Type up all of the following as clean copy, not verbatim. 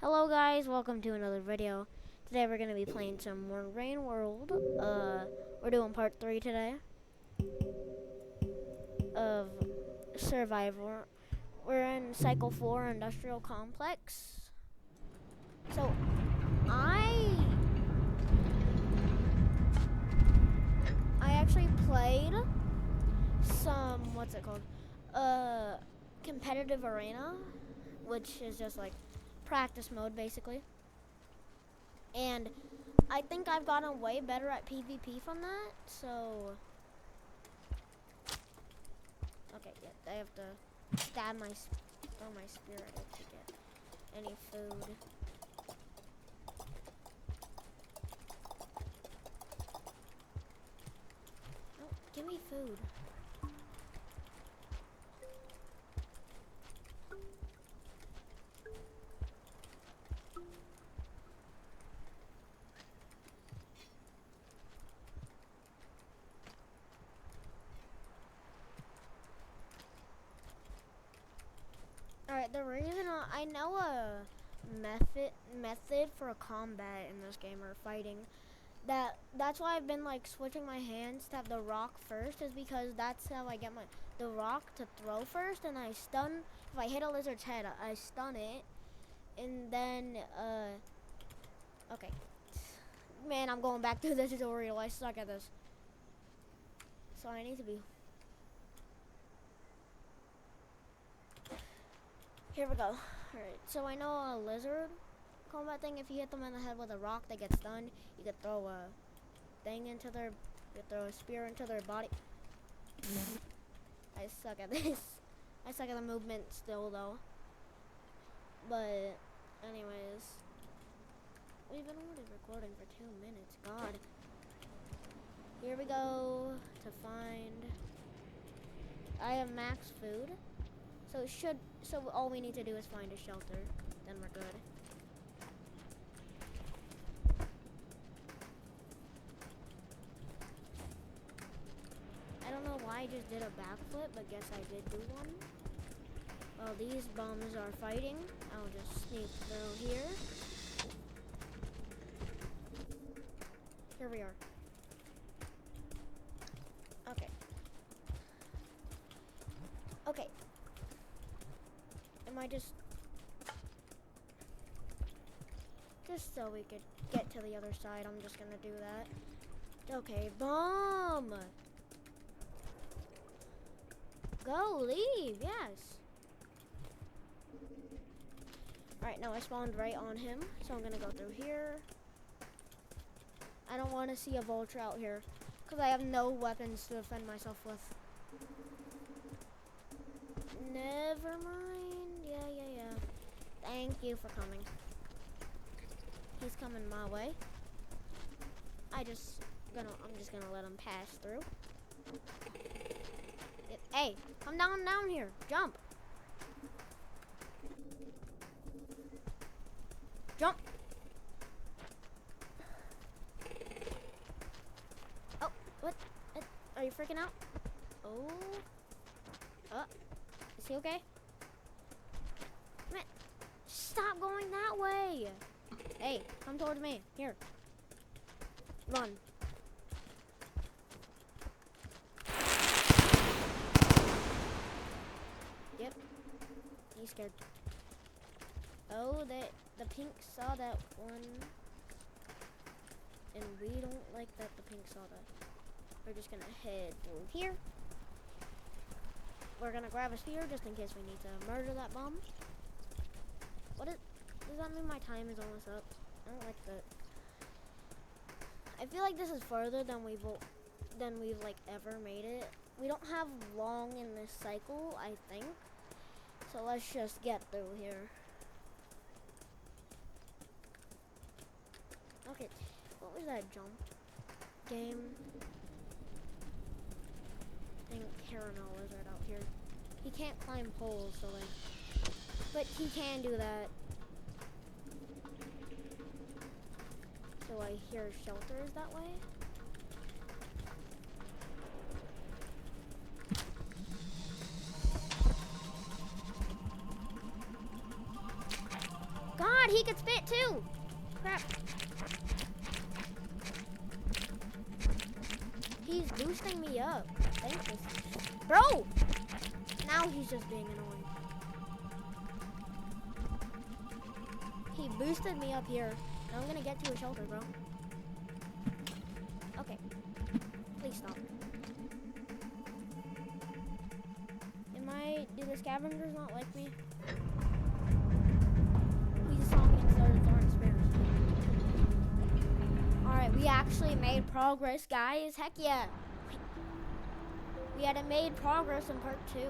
Hello guys, welcome to another video. Today we're going to be playing some more Rain World. We're doing part 3 today of Survivor. We're in Cycle 4 Industrial Complex. So, I actually played some, what's it called? Competitive arena, which is just like practice mode basically. And I think I've gotten way better at PvP from that, so... Okay, yeah, I have to throw my spear at it to get any food. Oh, give me food. Alright, the reason I know a method for a combat in this game or fighting that's why I've been like switching my hands to have the rock first, is because that's how I get the rock to throw first, and I stun. If I hit a lizard's head, I stun it, and then okay. Man, I'm going back to the tutorial. I suck at this. So I need to be... Here we go. Alright, so I know a lizard combat thing. If you hit them in the head with a rock, they get stunned. You could throw a thing into their... You could throw a spear into their body. I suck at this. I suck at the movement still, though. But, anyways. We've been already recording for 2 minutes. God. Here we go to find... I have max food. So all we need to do is find a shelter. Then we're good. I don't know why I just did a backflip, but guess I did do one. While these bums are fighting, I'll just sneak through here. Here we are. Okay. Okay. Am I just so we could get to the other side, I'm just gonna do that. Okay, bomb! Go, leave, yes. Alright, now I spawned right on him, so I'm gonna go through here. I don't want to see a vulture out here, because I have no weapons to defend myself with. Never mind. Yeah. Thank you for coming. He's coming my way. I'm just gonna let him pass through. Hey, come down here. Jump. Jump. Oh, what? Are you freaking out? Oh. Is he okay? Man, stop going that way. Hey, come towards me. Here. Run. Yep. He's scared. Oh, the pink saw that one. And we don't like that the pink saw that. We're just gonna head through here. We're gonna grab a spear just in case we need to murder that bomb. Does that mean my time is almost up? I don't like that. I feel like this is further than we've like ever made it. We don't have long in this cycle, I think. So let's just get through here. Okay, what was that jump game? I think Caramel Lizard out here. He can't climb poles, so like, but he can do that. So I hear shelters that way. God god, he could spit too. Crap. He's boosting me up. Thank you. Bro! Now he's just being annoying. He boosted me up here. Now I'm gonna get to a shelter, bro. Okay. Please stop. Do the scavengers not like me? We just saw me and started throwing spears. Alright, we actually made progress, guys. Heck yeah. We had made progress in part 2. You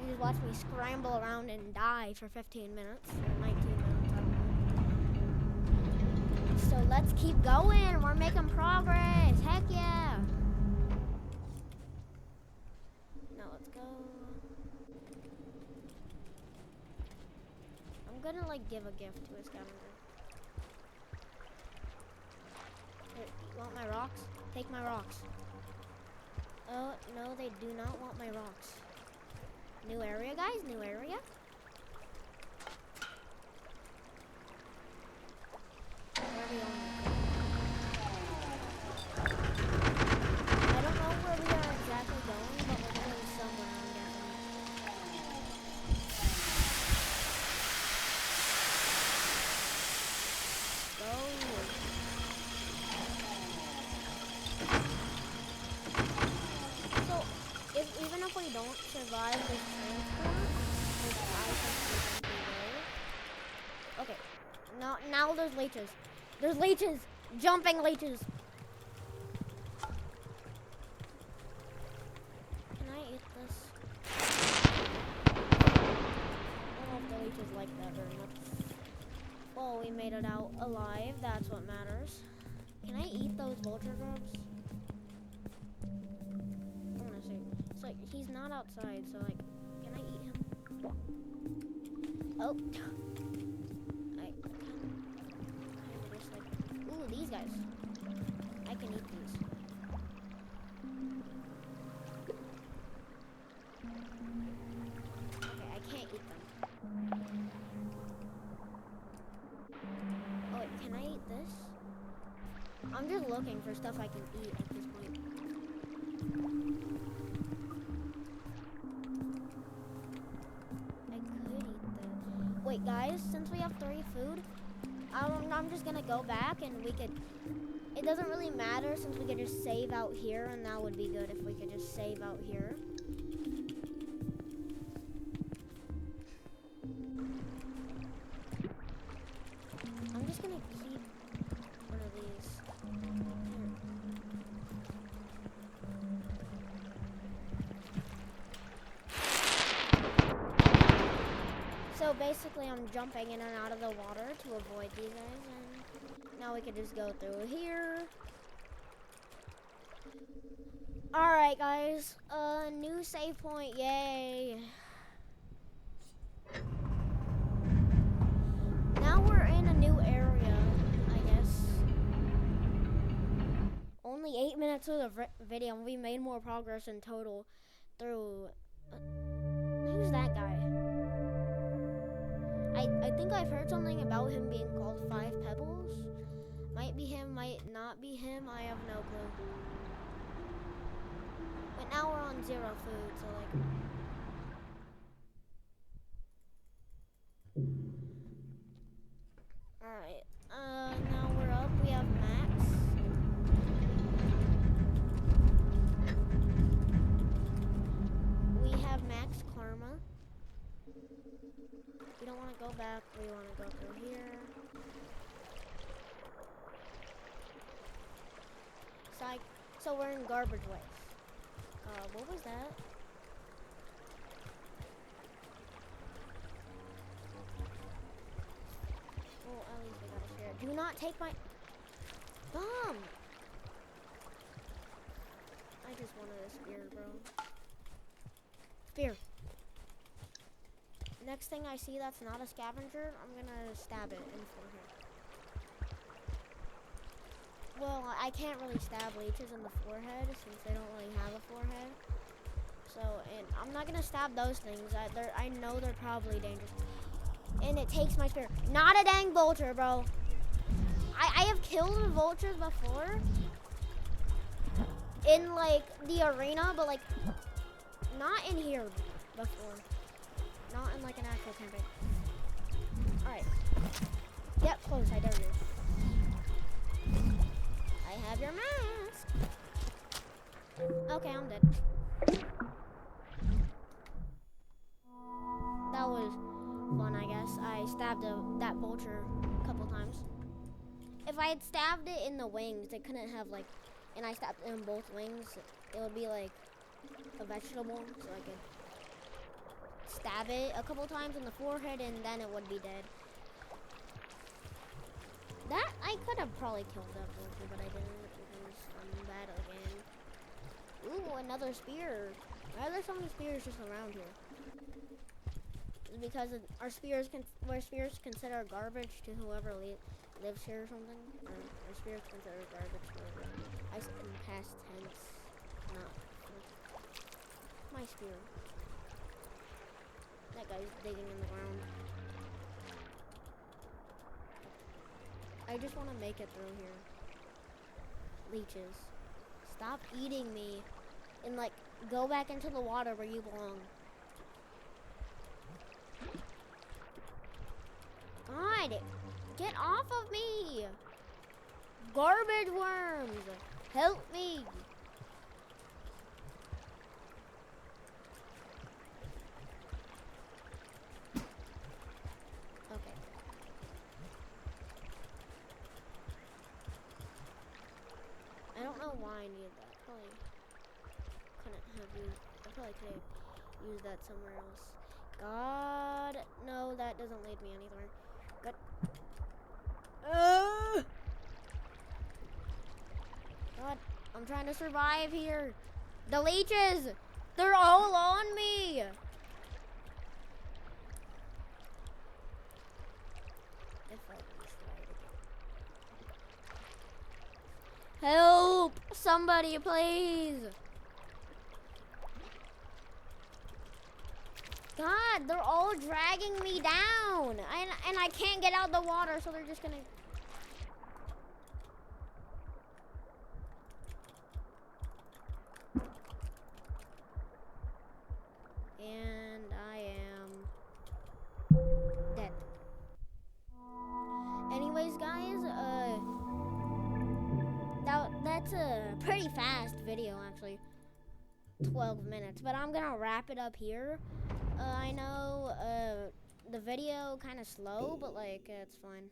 just watched me scramble around and die for 15 minutes. Or 19 minutes, I don't know. So let's keep going. We're making progress. Heck yeah. Now let's go. I'm gonna like give a gift to a scavenger. Here, you want my rocks? Take my rocks. Oh, no, they do not want my rocks. New area, guys? New area? Where are we on? I don't know where we are exactly going, but we're going somewhere, I'm guessing. Go. Even if we don't survive this transport, there's probably something there. Okay, now there's leeches. There's leeches! Jumping leeches! Can I eat this? I don't know if the leeches like that very much. Well, we made it out alive, that's what matters. Can I eat those vulture grubs? Like he's not outside, so like, can I eat him? Oh, I kind of just like, ooh, these guys. I can eat these. Okay, I can't eat them. Oh, wait, can I eat this? I'm just looking for stuff I can eat at this point. Wait, guys, since we have 3 food, I'm just gonna go back and we could, it doesn't really matter since we could just save out here, and that would be good if we could just save out here. I'm just gonna keep one of these. So basically I'm jumping in and out of the water to avoid these guys, and now we can just go through here. Alright guys, new save point, yay. Now we're in a new area, I guess. Only 8 minutes of the video and we made more progress in total through, who's that guy? I think I've heard something about him being called 5 Pebbles. Might be him, might not be him, I have no clue. But now we're on 0 food, so like... Alright, now we're up, we have Max. We have Max Karma. We don't want to go back, we want to go through here. Psych. So we're in Garbage Waste. What was that? Oh, at least we got a share. Do not take my bomb! I just wanted a spear, bro. Spear. Next thing I see that's not a scavenger, I'm gonna stab it in forehead. Well, I can't really stab leeches in the forehead since they don't really have a forehead. So, and I'm not gonna stab those things. I know they're probably dangerous. and it takes my spear. Not a dang vulture, bro. I have killed vultures before in like the arena, but like not in here before. Not in like an actual campaign. Alright. Get close, I dare you. I have your mask. Okay, I'm dead. That was fun, I guess. I stabbed that vulture a couple times. If I had stabbed it in the wings, it couldn't have like, and I stabbed it in both wings, it would be like a vegetable, so I could stab it a couple times in the forehead and then it would be dead. That, I could have probably killed that vulture, but I didn't because I'm bad again. Ooh, another spear. Why are there so many spears just around here? It's because our spears considered garbage to whoever lives here or something. Or our spears considered garbage to whoever. I said in past tense, not my spear. That guy's digging in the ground. I just want to make it through here. Leeches, stop eating me and like go back into the water where you belong. God, get off of me! Garbage worms, help me! Okay. I don't know why I needed that. Probably couldn't have used. I probably could have used that somewhere else. God, no, that doesn't lead me anywhere. Good. God, I'm trying to survive here. The leeches, they're all on me. If I try it again. Help! Somebody, please. God, they're all dragging me down, and I can't get out of the water, so they're just gonna. And I am dead. Anyways, guys, that's a pretty fast video, actually. 12 minutes, but I'm gonna wrap it up here. I know the video kind of slow, but like it's fine.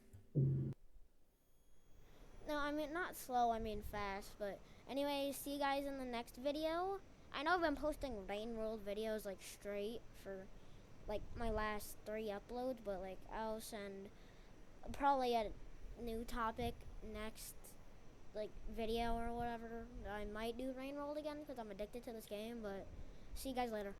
No, I mean not slow, I mean fast. But anyway, see you guys in the next video. I know I've been posting Rain World videos like straight for like my last 3 uploads, but like I'll send probably a new topic next like video or whatever. I might do Rain World again because I'm addicted to this game, but see you guys later.